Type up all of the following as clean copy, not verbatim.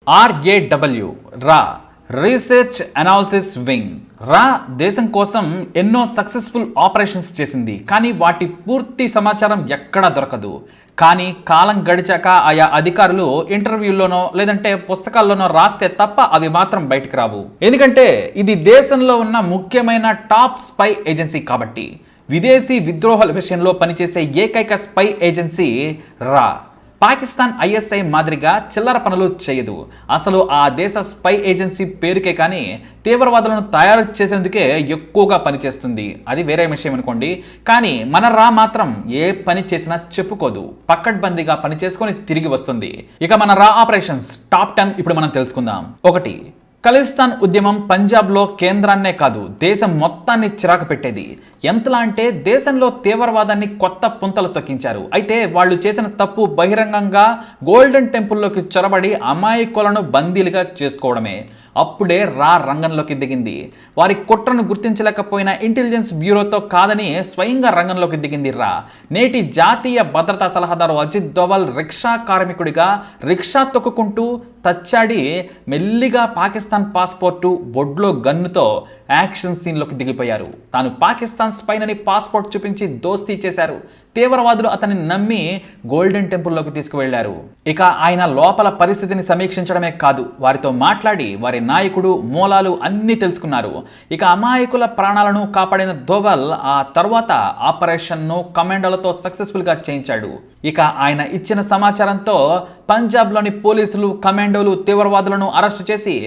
RAW రా research analysis wing. రా దేశం కోసం ఎన్నో సక్సెస్ఫుల్ ఆపరేషన్స్ చేసింది, కానీ వాటి పూర్తి సమాచారం ఎక్కడా దొరకదు. కానీ కాలం గడిచాక ఆయా అధికారులు ఇంటర్వ్యూల్లోనో లేదంటే పుస్తకాల్లోనో రాస్తే తప్ప అవి మాత్రం బయటకు రావు. ఎందుకంటే ఇది దేశంలో ఉన్న ముఖ్యమైన టాప్ స్పై ఏజెన్సీ కాబట్టి. విదేశీ విద్రోహాల విషయంలో పనిచేసే ఏకైక స్పై ఏజెన్సీ రా. పాకిస్తాన్ ISI మాదిరిగా చిల్లర పనులు చేయదు. అసలు ఆ దేశ స్పై ఏజెన్సీ పేరుకే కానీ తీవ్రవాదులను తయారు చేసేందుకే ఎక్కువగా పనిచేస్తుంది. అది వేరే విషయం అనుకోండి. కానీ మన రా మాత్రం ఏ పని చేసినా చెప్పుకోదు, పక్కడ్బందీగా పని చేసుకొని తిరిగి వస్తుంది. ఇక మన రా ఆపరేషన్స్ టాప్ 10 ఇప్పుడు మనం తెలుసుకుందాం. 1. ఖలిస్తాన్ ఉద్యమం పంజాబ్లో కేంద్రాన్నే కాదు దేశం మొత్తాన్ని చిరాకు పెట్టేది. ఎంతలా అంటే దేశంలో తీవ్రవాదాన్ని కొత్త పుంతలు తొక్కించారు. అయితే వాళ్ళు చేసిన తప్పు బహిరంగంగా గోల్డెన్ టెంపుల్లోకి చొరబడి అమాయకులను బందీలుగా చేసుకోవడమే. అప్పుడే రా రంగంలోకి దిగింది. వారి కుట్రను గుర్తించలేకపోయిన ఇంటెలిజెన్స్ బ్యూరోతో కాదని స్వయంగా రంగంలోకి దిగింది రా. నేటి జాతీయ భద్రతా సలహాదారు అజిత్ దోవల్ రిక్షా కార్మికుడిగా రిక్షా తొక్కుకుంటూ తచ్చాడి మెల్లిగా పాకిస్తాన్ పాస్పోర్టు బొడ్లో గన్నుతో యాక్షన్ సీన్లోకి దిగిపోయారు. తాను పాకిస్తాన్ స్పైనని పాస్పోర్ట్ చూపించి దోస్తీ చేశారు. తీవ్రవాదులు అతన్ని నమ్మి గోల్డెన్ టెంపుల్లోకి తీసుకువెళ్లారు. ఇక ఆయన లోపల పరిస్థితిని సమీక్షించడమే కాదు, వారితో మాట్లాడి వారి నాయకుడు మూలాలు అన్నీ తెలుసుకున్నారు. ఇక అమాయకుల ప్రాణాలను కాపాడిన దోవల్ ఆ తర్వాత ఆపరేషన్ను కమాండోలతో సక్సెస్ఫుల్గా చేయించాడు. ఇక ఆయన ఇచ్చిన సమాచారంతో పంజాబ్లోని పోలీసులు కమాండోలు తీవ్రవాదులను అరెస్టు చేసి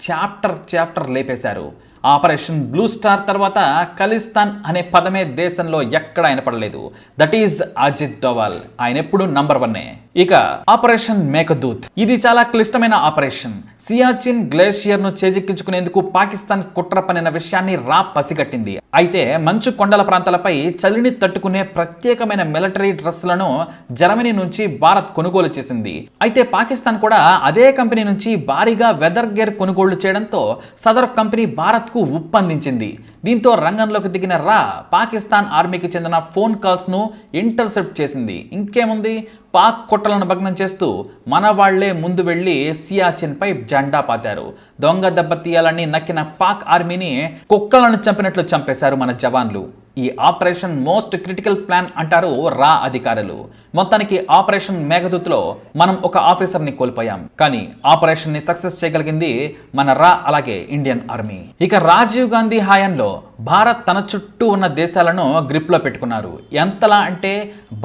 చాప్టర్ లేపేశారు. ఆపరేషన్ బ్లూ స్టార్ తర్వాత ఖలిస్తాన్ అనే పదమే దేశంలో ఎక్కడ వినపడలేదు. That is Ajit Doval. ఆయన ఎప్పుడు నంబర్ 1. ఇక ఆపరేషన్ మేఘదూత్. ఇది చాలా క్లిష్టమైన ఆపరేషన్. సియాచిన్ గ్లేషియర్ ను చేజిక్కించుకునేందుకు పాకిస్తాన్ కుట్ర పనిన విషయాన్ని రా పసిగట్టింది. అయితే మంచు కొండల ప్రాంతాలపై చలిని తట్టుకునే ప్రత్యేకమైన మిలిటరీ డ్రెస్సులను జర్మనీ నుంచి భారత్ కొనుగోలు చేసింది. అయితే పాకిస్తాన్ కూడా అదే కంపెనీ నుంచి భారీగా వెదర్ గేర్ కొనుగోళ్లు చేయడంతో సదరు కంపెనీ భారత్ కు ఉప్పందించింది. దీంతో రంగంలోకి దిగిన రా పాకిస్తాన్ ఆర్మీకి చెందిన ఫోన్ కాల్స్ ను ఇంటర్సెప్ట్ చేసింది. ఇంకేముంది, పాక్ కుట్రలను భగ్నం చేస్తూ మన వాళ్లే ముందు వెళ్లి సియాచిన్ పై జెండా పాతారు. దొంగ దెబ్బతీయాలని నక్కిన పాక్ ఆర్మీని కుక్కలను చంపినట్లు చంపేశారు మన జవాన్లు. ఈ ఆపరేషన్ మోస్ట్ క్రిటికల్ ప్లాన్ అంటారు రా అధికారులు. మొత్తానికి ఆపరేషన్ మేఘదూత్లో మనం ఒక ఆఫీసర్ని కోల్పోయాం, కానీ ఆపరేషన్ ని సక్సెస్ చేయగలిగింది మన రా అలాగే ఇండియన్ ఆర్మీ. ఇక రాజీవ్ గాంధీ హయాంలో భారత్ తన చుట్టూ ఉన్న దేశాలను గ్రిప్లో పెట్టుకున్నారు. ఎంతలా అంటే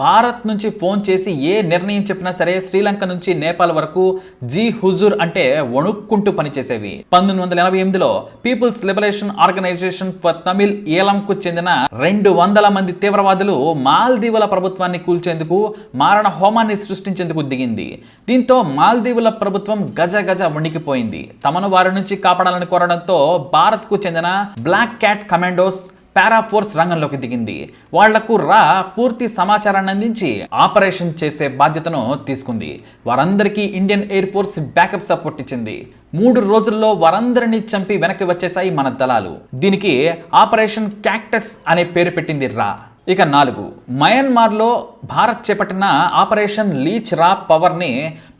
భారత్ నుంచి ఫోన్ చేసి ఏ నిర్ణయం చెప్పినా సరే శ్రీలంక నుంచి నేపాల్ వరకు జీ హుజూర్ అంటే వణుక్కుంటూ పనిచేసేవి. 1988లో people's liberation organisation for Tamil ఏలంకు చెందిన 200 మంది తీవ్రవాదులు మాల్దీవుల ప్రభుత్వాన్ని కూల్చేందుకు మారణ హోమాన్ని సృష్టించేందుకు దిగింది. దీంతో మాల్దీవుల ప్రభుత్వం గజ వణికిపోయింది. తమను వారి నుంచి కాపాడాలని కోరడంతో భారత్ కు చెందిన బ్లాక్ క్యాట్ కమాండోస్ పారాఫోర్స్ రంగంలోకి దిగింది. వాళ్లకు రా పూర్తి సమాచారాన్ని అందించి ఆపరేషన్ చేసే బాధ్యతను తీసుకుంది. వారందరికీ Indian air force backup support ఇచ్చింది. 3 రోజుల్లో వారందరినీ చంపి వెనక్కి వచ్చేసాయి మన దళాలు. దీనికి ఆపరేషన్ క్యాక్టస్ అనే పేరు పెట్టింది రా. ఇక 4. మయన్మార్లో భారత్ చేపట్టిన ఆపరేషన్ లీచ్ రా పవర్ని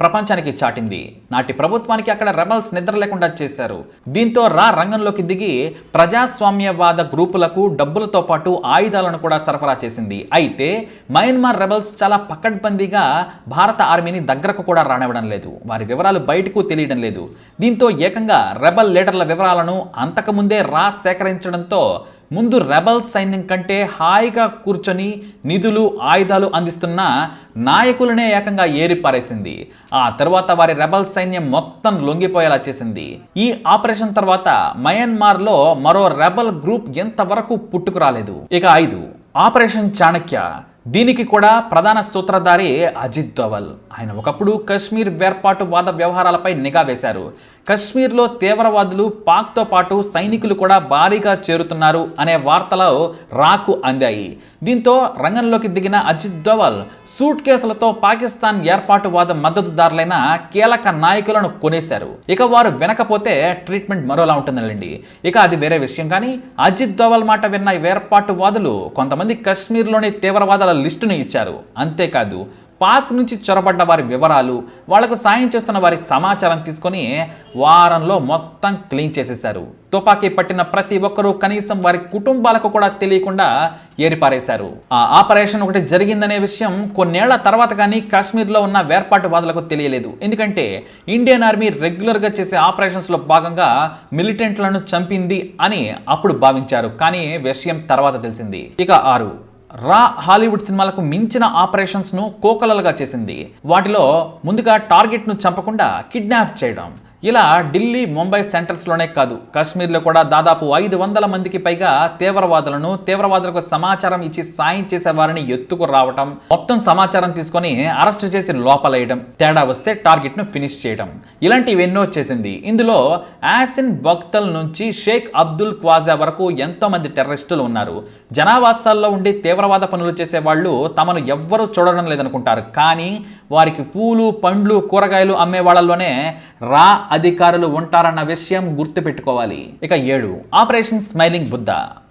ప్రపంచానికి చాటింది. నాటి ప్రభుత్వానికి అక్కడ రెబల్స్ నిద్ర లేకుండా చేశారు. దీంతో రా రంగంలోకి దిగి ప్రజాస్వామ్యవాద గ్రూపులకు డబ్బులతో పాటు ఆయుధాలను కూడా సరఫరా చేసింది. అయితే మయన్మార్ రెబల్స్ చాలా పకడ్బందీగా భారత ఆర్మీని దగ్గరకు కూడా రానివ్వడం లేదు. వారి వివరాలు బయటకు తెలియడం లేదు. దీంతో ఏకంగా రెబల్ లీడర్ల వివరాలను అంతకుముందే రా సేకరించడంతో ముందు రెబల్ సైన్యం కంటే హాయిగా కూర్చొని నిధులు ఆయుధాలు అందిస్తున్న నాయకులనే ఏకంగా ఏరిపారేసింది. ఆ తర్వాత వారి రెబల్ సైన్యం మొత్తం లొంగిపోయేలా చేసింది. ఈ ఆపరేషన్ తర్వాత మయన్మార్లో మరో రెబల్ గ్రూప్ ఎంతవరకు పుట్టుకురాలేదు. ఇక 5. ఆపరేషన్ చాణక్య. దీనికి కూడా ప్రధాన సూత్రధారి అజిత్ దోవల్. ఆయన ఒకప్పుడు కశ్మీర్ వేర్పాటు వాద వ్యవహారాలపై నిఘా వేశారు. కశ్మీర్లో తీవ్రవాదులు పాక్తో పాటు సైనికులు కూడా భారీగా చేరుతున్నారు అనే వార్తలు రాకు అందాయి. దీంతో రంగంలోకి దిగిన అజిత్ దోవల్ సూట్ కేసులతో పాకిస్తాన్ ఏర్పాటువాద మద్దతుదారులైన కీలక నాయకులను కొనేశారు. ఇక వారు వినకపోతే ట్రీట్మెంట్ మరోలా ఉంటుందండి. ఇక అది వేరే విషయం. కానీ అజిత్ దోవల్ మాట విన్న వేర్పాటువాదులు కొంతమంది కశ్మీర్లోని తీవ్రవాదుల లిస్టును ఇచ్చారు. అంతేకాదు పాక్ నుంచి చొరబడ్డ వారి వివరాలు, వాళ్లకు సాయం చేస్తున్న వారి సమాచారం తీసుకొని వారంలో మొత్తం క్లీన్ చేసేశారు. తుపాకీ పట్టిన ప్రతి ఒక్కరూ కనీసం వారి కుటుంబాలకు కూడా తెలియకుండా ఏరిపారేశారు. ఆ ఆపరేషన్ ఒకటి జరిగిందనే విషయం కొన్నేళ్ల తర్వాత కానీ కాశ్మీర్లో ఉన్న వేర్పాటువాదులకు తెలియలేదు. ఎందుకంటే ఇండియన్ ఆర్మీ రెగ్యులర్గా చేసే ఆపరేషన్స్లో భాగంగా మిలిటెంట్లను చంపింది అని అప్పుడు భావించారు. కానీ విషయం తర్వాత తెలిసింది. ఇక 6 రా హాలీవుడ్ సినిమాలకు మించిన ఆపరేషన్స్ను కోకొల్లలుగా చేసింది. వాటిలో ముందుగా టార్గెట్ను చంపకుండా కిడ్నాప్ చేయడం. ఇలా ఢిల్లీ, ముంబై సెంటర్స్లోనే కాదు, కాశ్మీర్లో కూడా దాదాపు 500 మందికి పైగా తీవ్రవాదులకు సమాచారం ఇచ్చి సాయం చేసే వారిని ఎత్తుకు రావటం, మొత్తం సమాచారం తీసుకొని అరెస్ట్ చేసి లోపలేయడం, తేడా వస్తే టార్గెట్ను ఫినిష్ చేయడం, ఇలాంటివి ఎన్నో చేసింది. ఇందులో యాసిన్ బక్తల్ నుంచి షేక్ అబ్దుల్ క్వాజా వరకు ఎంతో మంది టెర్రరిస్టులు ఉన్నారు. జనావాసాల్లో ఉండి తీవ్రవాద పనులు చేసే వాళ్ళు తమను ఎవ్వరూ చూడడం లేదనుకుంటారు. కానీ వారికి పూలు, పండ్లు, కూరగాయలు అమ్మే వాళ్ళలోనే రా అధికారులు ఉంటారన్న విషయం గుర్తుపెట్టుకోవాలి. ఇక 7 ఆపరేషన్ స్మైలింగ్ బుద్ధ.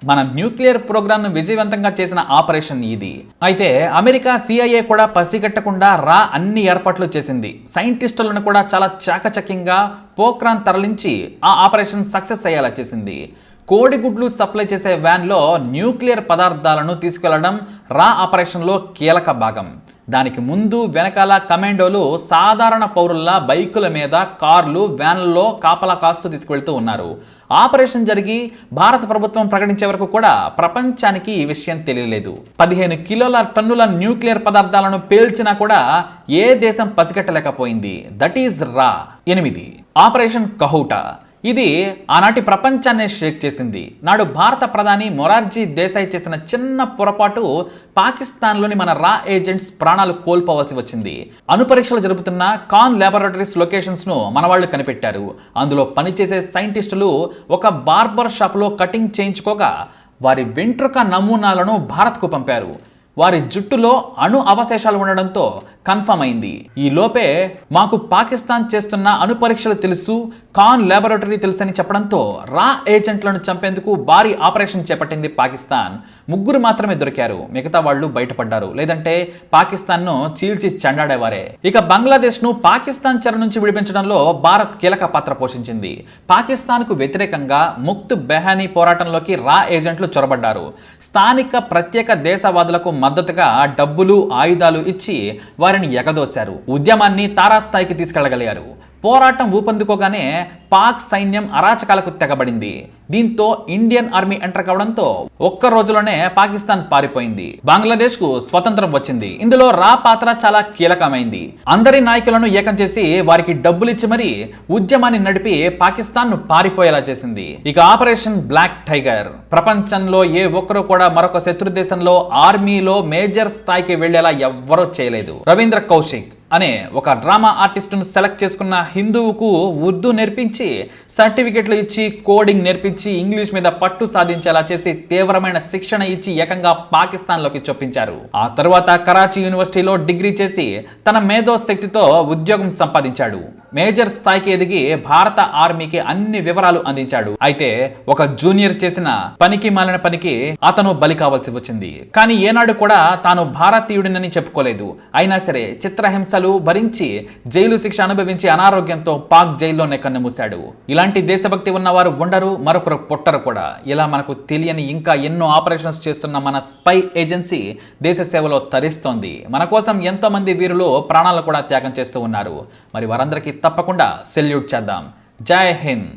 మన న్యూక్లియర్ ప్రోగ్రామ్ ను విజయవంతంగా చేసిన ఆపరేషన్ ఇది. అయితే అమెరికా CIA కూడా పసిగట్టకుండా రా అన్ని ఏర్పాట్లు చేసింది. సైంటిస్టులను కూడా చాలా చాకచక్యంగా పోఖ్రాన్ తరలించి ఆ ఆపరేషన్ సక్సెస్ అయ్యేలా చేసింది. కోడిగుడ్లు సప్లై చేసే వ్యాన్లో న్యూక్లియర్ పదార్థాలను తీసుకెళ్లడం రా ఆపరేషన్లో కీలక భాగం. దానికి ముందు వెనకాల కమాండోలు సాధారణ పౌరుల్లా బైకుల మీద, కార్లు, వ్యాన్లలో కాపలా కాస్తూ తీసుకువెళ్తూ ఉన్నారు. ఆపరేషన్ జరిగి భారత ప్రభుత్వం ప్రకటించే వరకు కూడా ప్రపంచానికి ఈ విషయం తెలియలేదు. 15 కిలోల టన్నుల న్యూక్లియర్ పదార్థాలను పేల్చినా కూడా ఏ దేశం పసిగట్టలేకపోయింది. దట్ ఈజ్ రా. 8 ఆపరేషన్ కహూటా. ఇది ఆనాటి ప్రపంచాన్ని షేక్ చేసింది. నాడు భారత ప్రధాని మొరార్జీ దేశాయ్ చేసిన చిన్న పొరపాటు పాకిస్తాన్లోని మన రా ఏజెంట్స్ ప్రాణాలు కోల్పోవలసి వచ్చింది. అణుపరీక్షలు జరుపుతున్న కాన్ ల్యాబొరేటరీస్ లొకేషన్స్ను మన వాళ్ళు కనిపెట్టారు. అందులో పనిచేసే సైంటిస్టులు ఒక బార్బర్ షాప్లో కటింగ్ చేయించుకోగా వారి వెంట్రుక నమూనాలను భారత్కు పంపారు. వారి జుట్టులో అణు అవశేషాలు ఉండడంతో కన్ఫర్మ్ అయింది. ఈ లోపే మాకు పాకిస్తాన్ చేస్తున్న అణు పరీక్షలు తెలుసు, కాన్ ల్యాబొరేటరీ తెలుసని చెప్పడంతో రా ఏజెంట్లను చంపేందుకు భారీ ఆపరేషన్ చేపట్టింది పాకిస్తాన్. 3 మాత్రమే దొరికారు, మిగతా వాళ్ళు బయటపడ్డారు. లేదంటే పాకిస్తాన్ను చీల్చి చెండాడేవారే. ఇక బంగ్లాదేశ్ను పాకిస్తాన్ చెర నుంచి విడిపించడంలో భారత్ కీలక పాత్ర పోషించింది. పాకిస్తాన్కు వ్యతిరేకంగా ముక్త్ బెహానీ పోరాటంలోకి రా ఏజెంట్లు చొరబడ్డారు. స్థానిక ప్రత్యేక దేశవాదులకు మద్దతుగా డబ్బులు, ఆయుధాలు ఇచ్చి వారిని ఎగదోశారు. ఉద్యమాన్ని తారాస్థాయికి తీసుకెళ్లగలిగారు. పోరాటం ఊపందుకోగానే పాక్ సైన్యం అరాచకాలకు తెగబడింది. దీంతో ఇండియన్ ఆర్మీ ఎంటర్ కావడంతో ఒక్క రోజులోనే పాకిస్తాన్ పారిపోయింది. బంగ్లాదేశ్ కు స్వతంత్రం వచ్చింది. ఇందులో రా పాత్ర చాలా కీలకమైంది. అందరి నాయకులను ఏకం చేసి వారికి డబ్బులిచ్చి మరీ ఉద్యమాన్ని నడిపి పాకిస్తాన్ ను పారిపోయేలా చేసింది. ఇక ఆపరేషన్ బ్లాక్ టైగర్. ప్రపంచంలో ఏ ఒక్కరూ కూడా మరొక శత్రు దేశంలో ఆర్మీలో మేజర్ స్థాయికి వెళ్లేలా ఎవ్వరూ చేయలేదు. రవీంద్ర కౌశిక్ అనే ఒక డ్రామా ఆర్టిస్టును సెలెక్ట్ చేసుకున్న హిందువుకు ఉర్దూ నేర్పించి, సర్టిఫికెట్లు ఇచ్చి, కోడింగ్ నేర్పించి, ఇంగ్లీష్ మీద పట్టు సాధించేలా చేసి తీవ్రమైన శిక్షణ ఇచ్చి ఏకంగా పాకిస్తాన్లోకి చొప్పించారు. ఆ తరువాత కరాచీ యూనివర్సిటీలో డిగ్రీ చేసి తన మేధో శక్తితో ఉద్యోగం సంపాదించాడు. మేజర్ స్థాయికి ఎదిగి భారత ఆర్మీకి అన్ని వివరాలు అందించాడు. అయితే ఒక జూనియర్ చేసిన పనికి మాలిన పనికి అతను బలి కావాల్సి వచ్చింది. కానీ ఏనాడు కూడా తాను భారతీయుడినని చెప్పుకోలేదు. అయినా సరే చిత్రహింస భరించి జైలు శిక్ష అనుభవించి అనారోగ్యంతో పాక్ జైల్లోనే కన్నుమూశాడు. ఇలాంటి దేశభక్తి ఉన్నవారు ఉండరు, మరొకరు పుట్టరు కూడా. ఇలా మనకు తెలియని ఇంకా ఎన్నో ఆపరేషన్స్ చేస్తున్న మన స్పై ఏజెన్సీ దేశ సేవలో తరిస్తోంది. మన కోసం ఎంతో మంది వీరులు ప్రాణాలు కూడా త్యాగం చేస్తూ ఉన్నారు. మరి వారందరికీ తప్పకుండా సెల్యూట్ చేద్దాం. జై హింద్.